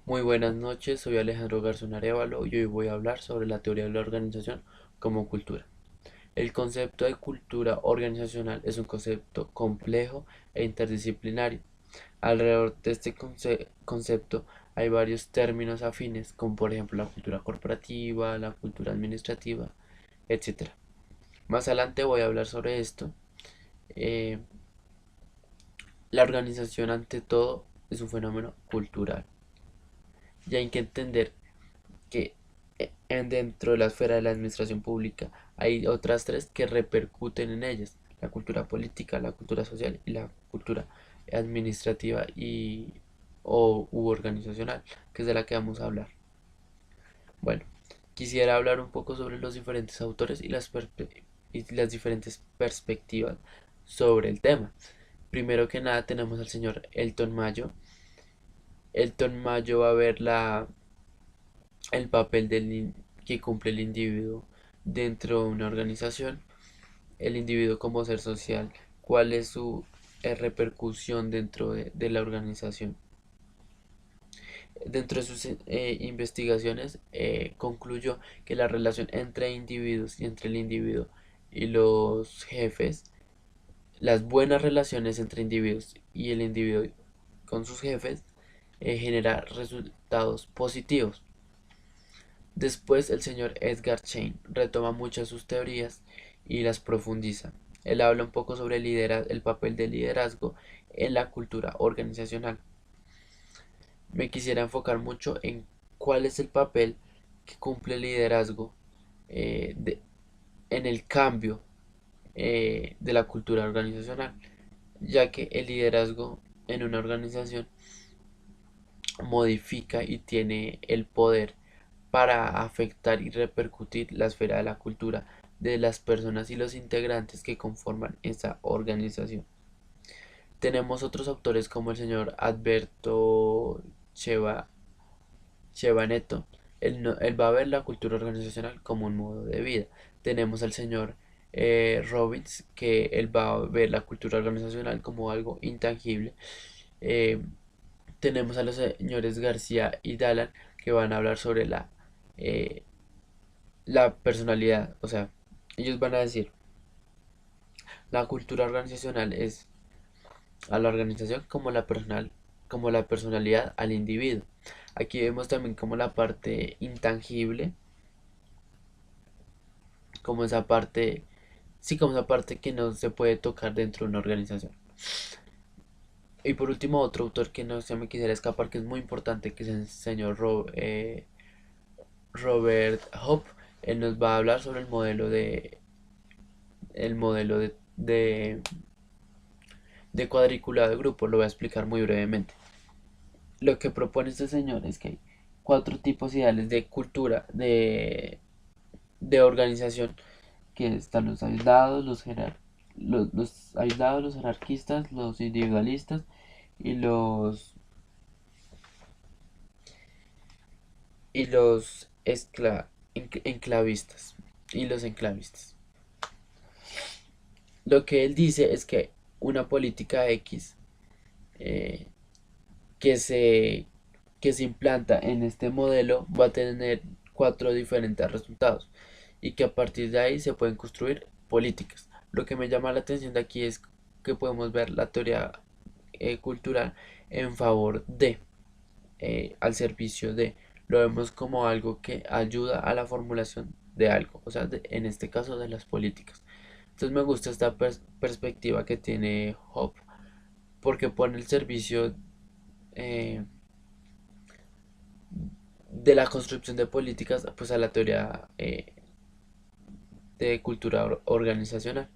Muy buenas noches, soy Alejandro Garzón Arévalo y hoy voy a hablar sobre la teoría de la organización como cultura. El concepto de cultura organizacional es un concepto complejo e interdisciplinario. Alrededor de este concepto hay varios términos afines, como por ejemplo la cultura corporativa, la cultura administrativa, etc. Más adelante voy a hablar sobre esto. Eh, la organización ante todo es un fenómeno cultural y hay que entender que dentro de la esfera de la administración pública hay otras tres que repercuten en ellas: la cultura política, la cultura social y la cultura administrativa u organizacional, que es de la que vamos a hablar. Bueno, quisiera hablar un poco sobre los diferentes autores y las diferentes perspectivas sobre el tema. Primero que nada tenemos al señor Elton Mayo. Elton Mayo va a ver el papel que cumple el individuo dentro de una organización, el individuo como ser social, cuál es su repercusión dentro de la organización. Dentro de sus investigaciones concluyó que la relación entre individuos y entre el individuo y los jefes, las buenas relaciones entre individuos y el individuo con sus jefes, genera resultados positivos. Después el señor Edgar Schein retoma muchas de sus teorías y las profundiza. Él habla un poco sobre el papel del liderazgo en la cultura organizacional. Me quisiera enfocar mucho en cuál es el papel que cumple el liderazgo eh, de- en el cambio de la cultura organizacional, ya que el liderazgo en una organización modifica y tiene el poder para afectar y repercutir la esfera de la cultura de las personas y los integrantes que conforman esa organización. Tenemos otros autores como el señor Alberto Cheva, Chevaneto. Él va a ver la cultura organizacional como un modo de vida. Tenemos al señor Robbins, que él va a ver la cultura organizacional como algo intangible. Eh, Tenemos a los señores García y Dalan, que van a hablar sobre eh, la personalidad. O sea, ellos van a decir, la cultura organizacional es a la organización como la personalidad al individuo. Aquí vemos también como la parte intangible, como esa parte, sí, como esa parte que no se puede tocar dentro de una organización. Y por último, otro autor que no se me quisiera escapar, que es muy importante, que es el señor Robert Hope. Él nos va a hablar sobre el modelo de cuadrícula de grupo. Lo voy a explicar muy brevemente. Lo que propone este señor es que hay cuatro tipos ideales de cultura, de organización, que están los aislados, los aislados, los jerarquistas, los individualistas y los enclavistas y los enclavistas. Lo que él dice es que una política X eh, que se, que se implanta en este modelo va a tener cuatro diferentes resultados y que a partir de ahí se pueden construir políticas. Lo que me llama la atención de aquí es que podemos ver la teoría cultural en favor al servicio de, lo vemos como algo que ayuda a la formulación de algo, o sea, en este caso de las políticas. Entonces me gusta esta perspectiva que tiene Hope, porque pone el servicio eh, de la construcción de políticas pues a la teoría de cultura organizacional.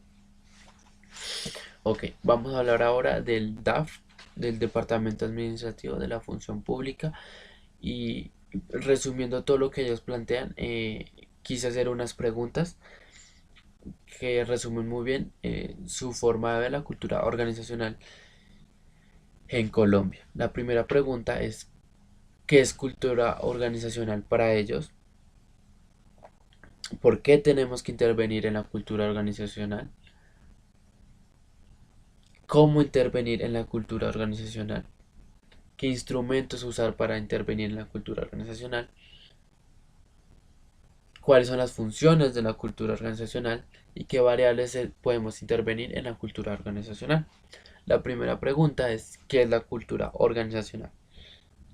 Ok, vamos a hablar ahora del DAF, del Departamento Administrativo de la Función Pública, y resumiendo todo lo que ellos plantean, quise hacer unas preguntas que resumen muy bien su forma de ver la cultura organizacional en Colombia. La primera pregunta es: ¿qué es cultura organizacional para ellos? ¿Por qué tenemos que intervenir en la cultura organizacional? ¿Cómo intervenir en la cultura organizacional? qué instrumentos usar para intervenir en la cultura organizacional, cuáles son las funciones de la cultura organizacional y qué variables podemos intervenir en la cultura organizacional. La primera pregunta es, ¿qué es la cultura organizacional?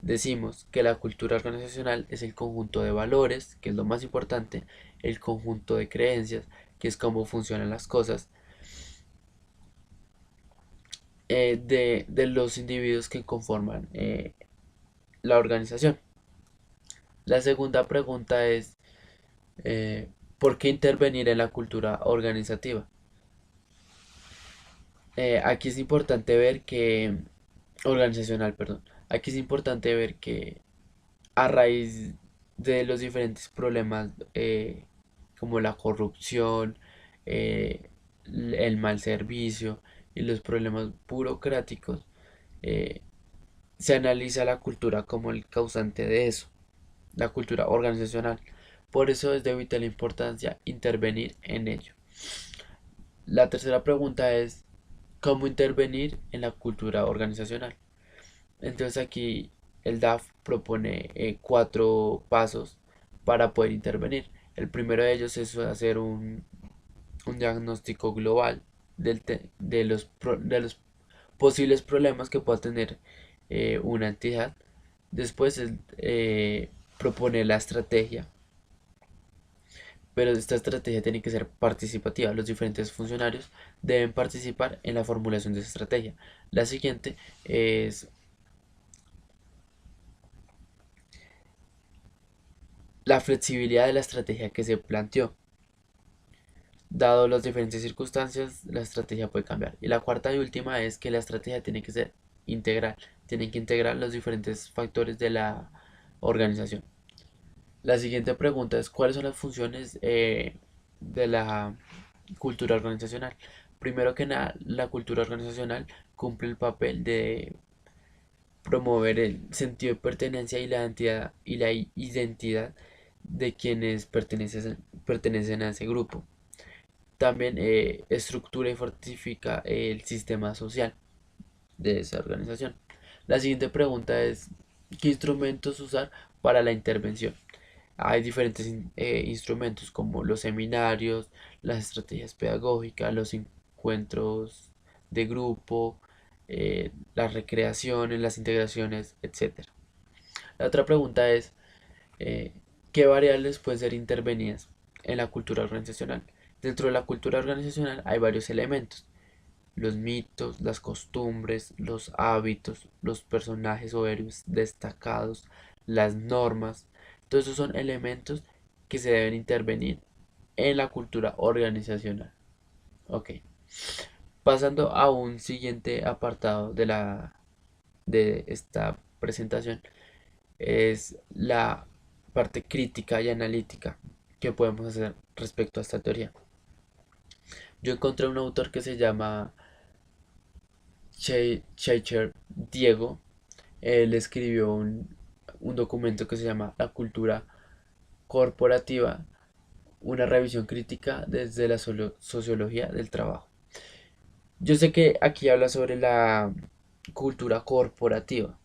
Decimos que la cultura organizacional es el conjunto de valores, que es lo más importante, el conjunto de creencias, que es cómo funcionan las cosas, de los individuos que conforman la organización. La segunda pregunta es, eh, ¿por qué intervenir en la cultura organizativa? Aquí es importante ver que, organizacional, perdón, aquí es importante ver que a raíz de los diferentes problemas como la corrupción, eh, el mal servicio y los problemas burocráticos, eh, se analiza la cultura como el causante de eso, la cultura organizacional. Por eso es de vital importancia intervenir en ello. La tercera pregunta es, ¿cómo intervenir en la cultura organizacional? Entonces aquí el DAF propone 4 pasos para poder intervenir. El primero de ellos es hacer un diagnóstico global de los posibles problemas que pueda tener una entidad. Después propone la estrategia, pero esta estrategia tiene que ser participativa. Los diferentes funcionarios deben participar en la formulación de esa estrategia. La siguiente es la flexibilidad de la estrategia que se planteó. Dado las diferentes circunstancias, la estrategia puede cambiar. Y la cuarta y última es que la estrategia tiene que ser integral. Tienen que integrar los diferentes factores de la organización. La siguiente pregunta es, ¿cuáles son las funciones de la cultura organizacional? Primero que nada, la cultura organizacional cumple el papel de promover el sentido de pertenencia y la identidad de quienes pertenecen a ese grupo. También estructura y fortifica el sistema social de esa organización. La siguiente pregunta es, ¿qué instrumentos usar para la intervención? Hay diferentes instrumentos como los seminarios, las estrategias pedagógicas, los encuentros de grupo, las recreaciones, las integraciones, etcétera. La otra pregunta es, eh, ¿qué variables pueden ser intervenidas en la cultura organizacional? Dentro de la cultura organizacional hay varios elementos: los mitos, las costumbres, los hábitos, los personajes o héroes destacados, las normas. Todos esos son elementos que se deben intervenir en la cultura organizacional. Ok. Pasando a un siguiente apartado de esta presentación, es la parte crítica y analítica que podemos hacer respecto a esta teoría. Yo encontré un autor que se llama Scheicher Diego. Él escribió un documento que se llama La cultura corporativa, una revisión crítica desde la sociología del trabajo. Yo sé que aquí habla sobre la cultura corporativa,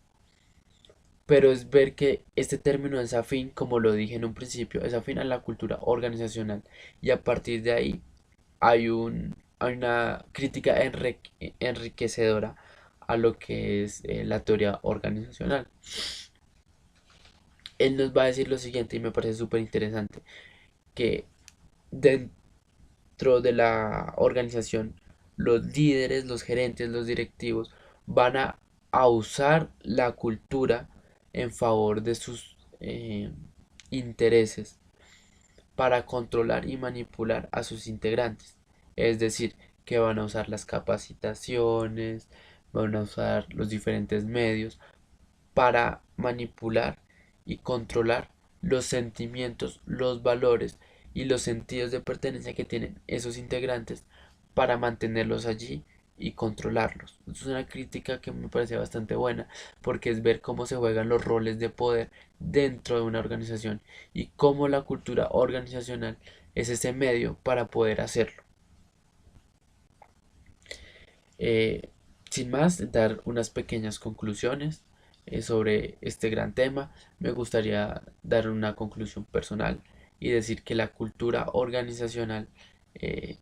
pero es ver que este término es afín, como lo dije en un principio, es afín a la cultura organizacional, y a partir de ahí hay una crítica enriquecedora a lo que es la teoría organizacional. Él nos va a decir lo siguiente y me parece súper interesante, que dentro de la organización los líderes, los gerentes, los directivos van a usar la cultura en favor de sus intereses para controlar y manipular a sus integrantes. Es decir, que van a usar las capacitaciones, van a usar los diferentes medios para manipular y controlar los sentimientos, los valores y los sentidos de pertenencia que tienen esos integrantes para mantenerlos allí y controlarlos. Es una crítica que me parece bastante buena porque es ver cómo se juegan los roles de poder dentro de una organización y cómo la cultura organizacional es ese medio para poder hacerlo. Eh, Sin más, dar unas pequeñas conclusiones. sobre este gran tema, me gustaría dar una conclusión personal y decir que la cultura organizacional eh,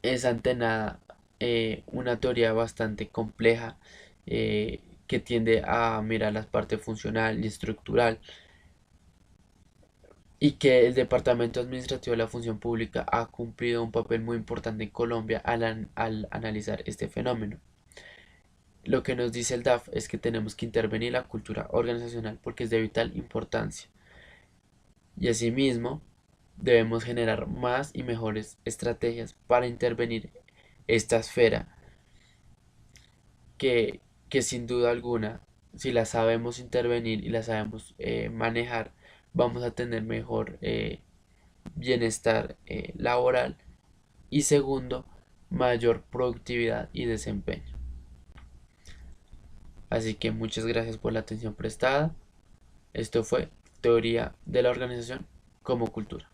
es ante nada una teoría bastante compleja que tiende a mirar la parte funcional y estructural, y que el Departamento Administrativo de la Función Pública ha cumplido un papel muy importante en Colombia al analizar este fenómeno. Lo que nos dice el DAF es que tenemos que intervenir en la cultura organizacional porque es de vital importancia, y asimismo debemos generar más y mejores estrategias para intervenir esta esfera que, que sin duda alguna, si la sabemos intervenir y la sabemos manejar, vamos a tener mejor bienestar laboral, y segundo, mayor productividad y desempeño. Así que muchas gracias por la atención prestada. Esto fue Teoría de la Organización como Cultura.